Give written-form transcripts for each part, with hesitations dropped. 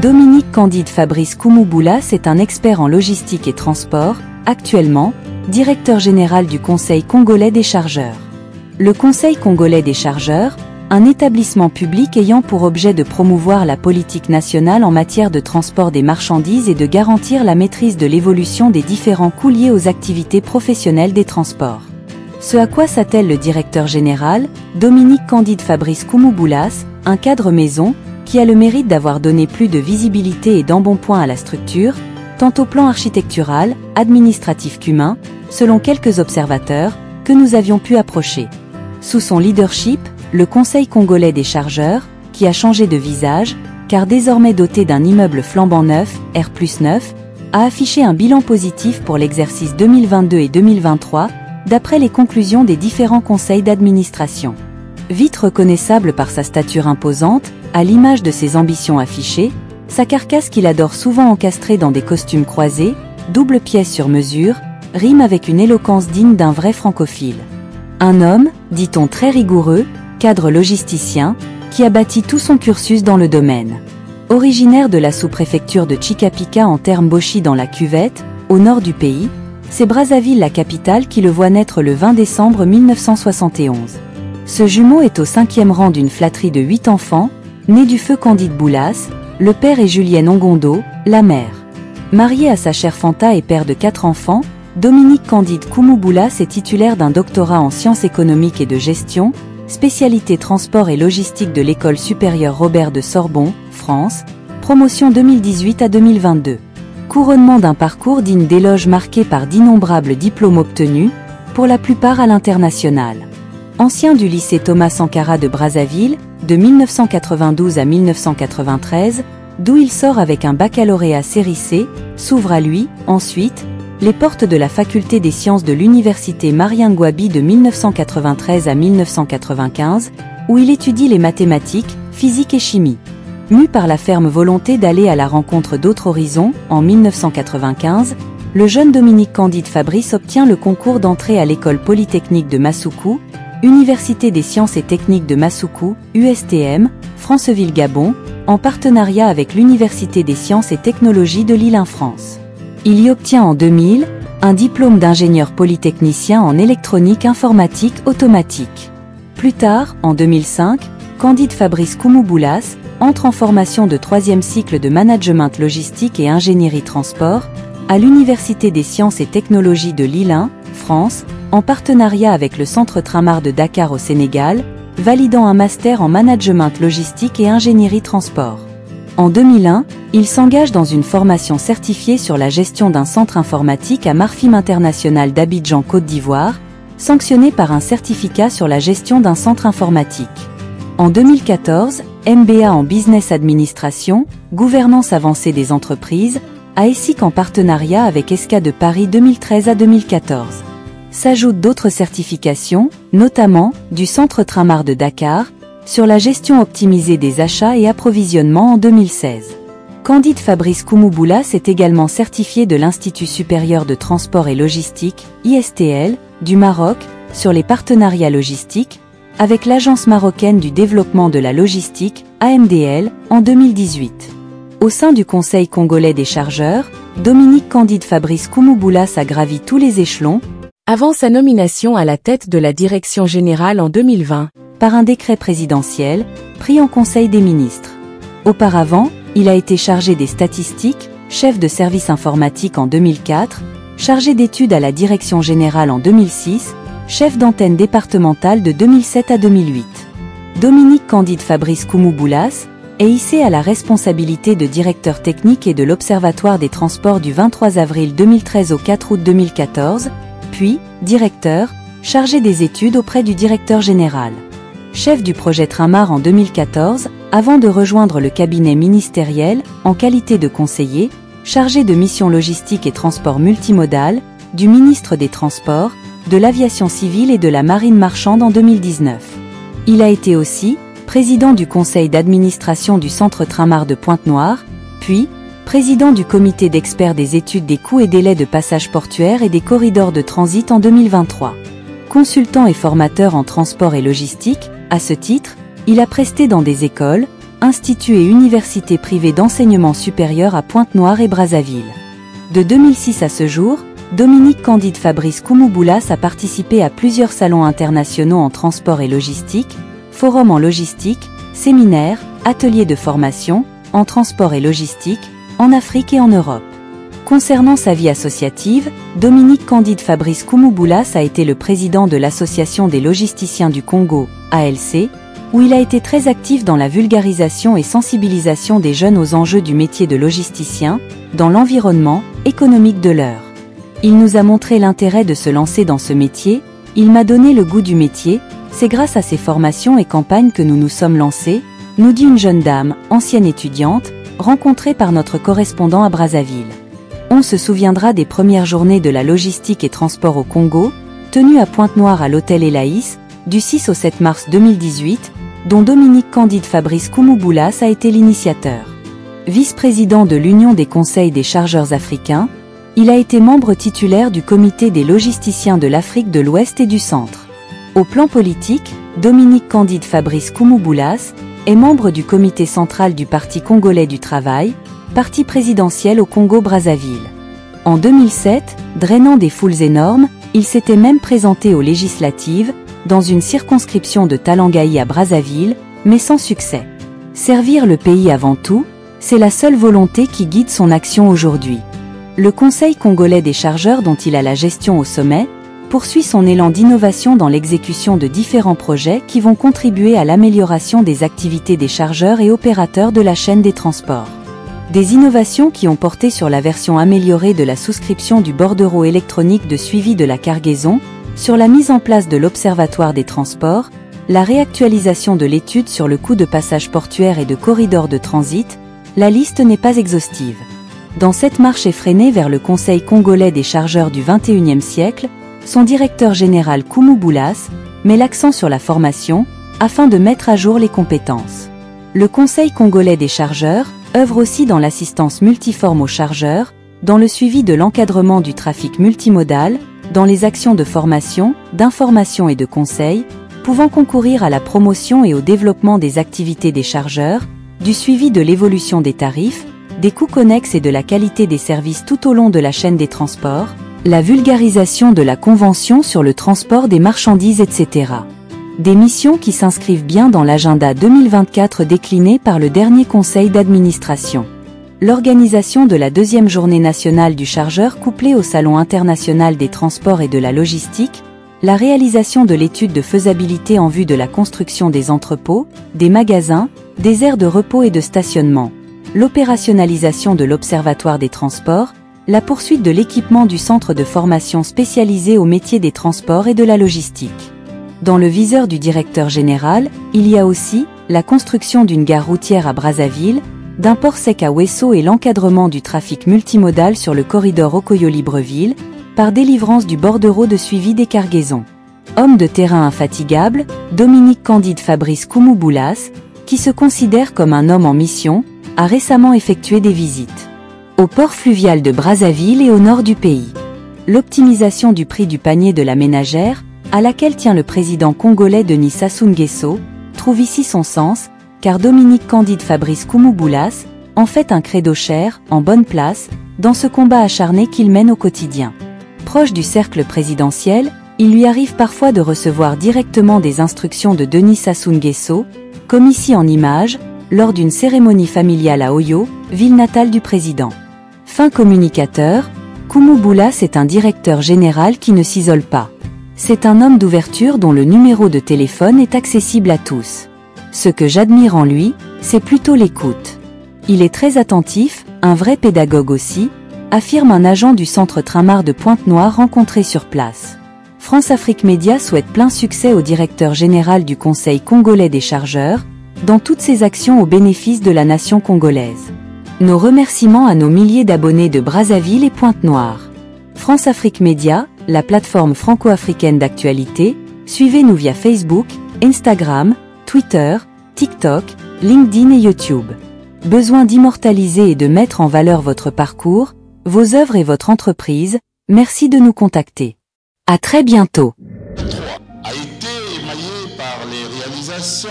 Dominique Candide Fabrice Koumouboulas est un expert en logistique et transport, actuellement, directeur général du Conseil congolais des chargeurs. Le Conseil congolais des chargeurs, un établissement public ayant pour objet de promouvoir la politique nationale en matière de transport des marchandises et de garantir la maîtrise de l'évolution des différents coûts liés aux activités professionnelles des transports. Ce à quoi s'attelle le directeur général, Dominique Candide Fabrice Koumouboulas, un cadre maison, qui a le mérite d'avoir donné plus de visibilité et d'embonpoint à la structure, tant au plan architectural, administratif qu'humain, selon quelques observateurs, que nous avions pu approcher. Sous son leadership, le Conseil congolais des chargeurs, qui a changé de visage, car désormais doté d'un immeuble flambant neuf, R+9, a affiché un bilan positif pour l'exercice 2022 et 2023, d'après les conclusions des différents conseils d'administration. Vite reconnaissable par sa stature imposante, à l'image de ses ambitions affichées, sa carcasse qu'il adore souvent encastrée dans des costumes croisés, double pièce sur mesure, rime avec une éloquence digne d'un vrai francophile. Un homme, dit-on très rigoureux, cadre logisticien, qui a bâti tout son cursus dans le domaine. Originaire de la sous-préfecture de Chikapika en terme Boshi dans la Cuvette, au nord du pays, c'est Brazzaville la capitale qui le voit naître le 20 décembre 1971. Ce jumeau est au 5e rang d'une fratrie de 8 enfants, né du feu Candide Boulas, le père est Julienne Ongondo, la mère. Marié à sa chère Fanta et père de 4 enfants, Dominique Candide Koumouboulas est titulaire d'un doctorat en sciences économiques et de gestion, spécialité transport et logistique de l'École supérieure Robert de Sorbonne, France, promotion 2018 à 2022. Couronnement d'un parcours digne d'éloges marqué par d'innombrables diplômes obtenus, pour la plupart à l'international. Ancien du lycée Thomas Sankara de Brazzaville, de 1992 à 1993, d'où il sort avec un baccalauréat série C, s'ouvre à lui, ensuite, les portes de la faculté des sciences de l'université Marien-Ngouabi de 1993 à 1995, où il étudie les mathématiques, physique et chimie. Mu par la ferme volonté d'aller à la rencontre d'autres horizons, en 1995, le jeune Dominique Candide Fabrice obtient le concours d'entrée à l'école polytechnique de Massoukou, Université des sciences et techniques de Massoukou, USTM, Franceville-Gabon, en partenariat avec l'Université des sciences et technologies de Lille, France. Il y obtient en 2000 un diplôme d'ingénieur polytechnicien en électronique informatique automatique. Plus tard, en 2005, Candide Fabrice Koumouboulas entre en formation de 3e cycle de management logistique et ingénierie transport à l'Université des sciences et technologies de Lille, France, en partenariat avec le Centre Tramar de Dakar au Sénégal, validant un master en management logistique et ingénierie transport. En 2001, il s'engage dans une formation certifiée sur la gestion d'un centre informatique à Marfim International d'Abidjan, Côte d'Ivoire, sanctionné par un certificat sur la gestion d'un centre informatique. En 2014, MBA en Business Administration, Gouvernance avancée des entreprises, à ESSIC en partenariat avec ESCA de Paris 2013 à 2014. S'ajoutent d'autres certifications, notamment du Centre Tramar de Dakar, sur la gestion optimisée des achats et approvisionnements en 2016. Candide Fabrice Koumouboulas est également certifié de l'Institut supérieur de transport et logistique, ISTL, du Maroc, sur les partenariats logistiques, avec l'Agence marocaine du développement de la logistique, AMDL, en 2018. Au sein du Conseil congolais des chargeurs, Dominique Candide Fabrice Koumouboulas a gravi tous les échelons, avant sa nomination à la tête de la direction générale en 2020, par un décret présidentiel, pris en Conseil des ministres. Auparavant, il a été chargé des statistiques, chef de service informatique en 2004, chargé d'études à la direction générale en 2006, chef d'antenne départementale de 2007 à 2008. Dominique Candide Fabrice Koumouboulas est hissé à la responsabilité de directeur technique et de l'Observatoire des transports du 23 avril 2013 au 4 août 2014, puis directeur, chargé des études auprès du directeur général. Chef du projet Tramar en 2014, avant de rejoindre le cabinet ministériel, en qualité de conseiller, chargé de missions logistiques et transports multimodal, du ministre des Transports, de l'aviation civile et de la marine marchande en 2019. Il a été aussi président du conseil d'administration du Centre Tramar de Pointe-Noire, puis président du comité d'experts des études des coûts et délais de passage portuaire et des corridors de transit en 2023. Consultant et formateur en transport et logistique, à ce titre, il a presté dans des écoles, instituts et universités privées d'enseignement supérieur à Pointe-Noire et Brazzaville. De 2006 à ce jour, Dominique Candide Fabrice Koumou-Boulas a participé à plusieurs salons internationaux en transport et logistique, forums en logistique, séminaires, ateliers de formation, en transport et logistique, en Afrique et en Europe. Concernant sa vie associative, Dominique Candide Fabrice Koumou-Boulas a été le président de l'Association des logisticiens du Congo, ALC, où il a été très actif dans la vulgarisation et sensibilisation des jeunes aux enjeux du métier de logisticien, dans l'environnement économique de l'heure. Il nous a montré l'intérêt de se lancer dans ce métier, il m'a donné le goût du métier, c'est grâce à ces formations et campagnes que nous nous sommes lancés, nous dit une jeune dame, ancienne étudiante, rencontrée par notre correspondant à Brazzaville. On se souviendra des premières journées de la logistique et transport au Congo, tenues à Pointe-Noire à l'hôtel Elaïs, du 6 au 7 mars 2018, dont Dominique Candide Fabrice Koumou-Boulas a été l'initiateur. Vice-président de l'Union des conseils des chargeurs africains, il a été membre titulaire du comité des logisticiens de l'Afrique de l'Ouest et du Centre. Au plan politique, Dominique Candide Fabrice Koumou-Boulas est membre du comité central du Parti congolais du travail, parti présidentiel au Congo-Brazzaville. En 2007, drainant des foules énormes, il s'était même présenté aux législatives, dans une circonscription de Talangaï à Brazzaville, mais sans succès. Servir le pays avant tout, c'est la seule volonté qui guide son action aujourd'hui. Le Conseil congolais des chargeurs dont il a la gestion au sommet, poursuit son élan d'innovation dans l'exécution de différents projets qui vont contribuer à l'amélioration des activités des chargeurs et opérateurs de la chaîne des transports. Des innovations qui ont porté sur la version améliorée de la souscription du bordereau électronique de suivi de la cargaison, sur la mise en place de l'Observatoire des transports, la réactualisation de l'étude sur le coût de passage portuaire et de corridors de transit, la liste n'est pas exhaustive. Dans cette marche effrénée vers le Conseil congolais des chargeurs du XXIe siècle, son directeur général Koumou-Boulas met l'accent sur la formation, afin de mettre à jour les compétences. Le Conseil congolais des chargeurs œuvre aussi dans l'assistance multiforme aux chargeurs, dans le suivi de l'encadrement du trafic multimodal, dans les actions de formation, d'information et de conseil, pouvant concourir à la promotion et au développement des activités des chargeurs, du suivi de l'évolution des tarifs, des coûts connexes et de la qualité des services tout au long de la chaîne des transports, la vulgarisation de la Convention sur le transport des marchandises, etc. Des missions qui s'inscrivent bien dans l'agenda 2024 décliné par le dernier conseil d'administration. L'organisation de la deuxième journée nationale du chargeur couplée au Salon international des transports et de la logistique, la réalisation de l'étude de faisabilité en vue de la construction des entrepôts, des magasins, des aires de repos et de stationnement, l'opérationnalisation de l'Observatoire des transports, la poursuite de l'équipement du centre de formation spécialisé au métier des transports et de la logistique. Dans le viseur du directeur général, il y a aussi la construction d'une gare routière à Brazzaville, d'un port sec à Ouesso et l'encadrement du trafic multimodal sur le corridor Okoyo-Libreville, par délivrance du bordereau de suivi des cargaisons. Homme de terrain infatigable, Dominique Candide Fabrice Koumou-Boulas, qui se considère comme un homme en mission, a récemment effectué des visites au port fluvial de Brazzaville et au nord du pays. L'optimisation du prix du panier de la ménagère, à laquelle tient le président congolais Denis Sassou Nguesso, trouve ici son sens, car Dominique Candide Fabrice Koumou-Boulas en fait un credo cher, en bonne place, dans ce combat acharné qu'il mène au quotidien. Proche du cercle présidentiel, il lui arrive parfois de recevoir directement des instructions de Denis Sassou Nguesso, comme ici en image, lors d'une cérémonie familiale à Oyo, ville natale du président. Fin communicateur, Koumou-Boulas est un directeur général qui ne s'isole pas. C'est un homme d'ouverture dont le numéro de téléphone est accessible à tous. Ce que j'admire en lui, c'est plutôt l'écoute. Il est très attentif, un vrai pédagogue aussi, affirme un agent du centre Tramar de Pointe-Noire rencontré sur place. France-Afrique Média souhaite plein succès au directeur général du Conseil congolais des chargeurs, dans toutes ses actions au bénéfice de la nation congolaise. Nos remerciements à nos milliers d'abonnés de Brazzaville et Pointe-Noire. France-Afrique Média, la plateforme franco-africaine d'actualité, suivez-nous via Facebook, Instagram, Twitter, TikTok, LinkedIn et YouTube. Besoin d'immortaliser et de mettre en valeur votre parcours, vos œuvres et votre entreprise, merci de nous contacter. À très bientôt. A été émaillé par les réalisations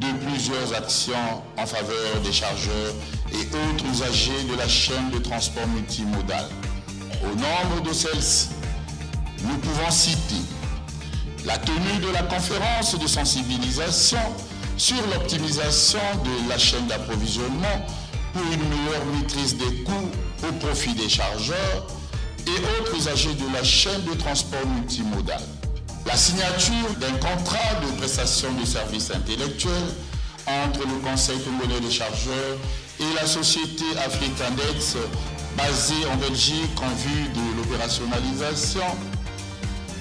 de plusieurs actions en faveur des chargeurs et autres usagers de la chaîne de transport multimodal. Au nombre de celles-ci, nous pouvons citer la tenue de la conférence de sensibilisation sur l'optimisation de la chaîne d'approvisionnement pour une meilleure maîtrise des coûts au profit des chargeurs et autres usagers de la chaîne de transport multimodal. La signature d'un contrat de prestation de services intellectuels entre le Conseil congolais des chargeurs et la société Africandex basée en Belgique en vue de l'opérationnalisation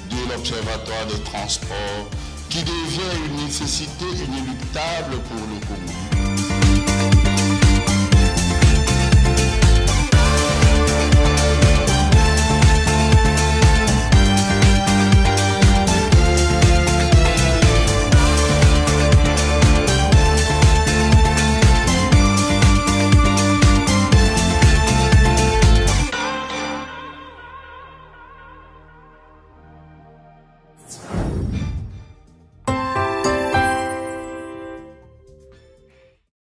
de l'Observatoire des transports qui devient une nécessité inéluctable pour le Congo.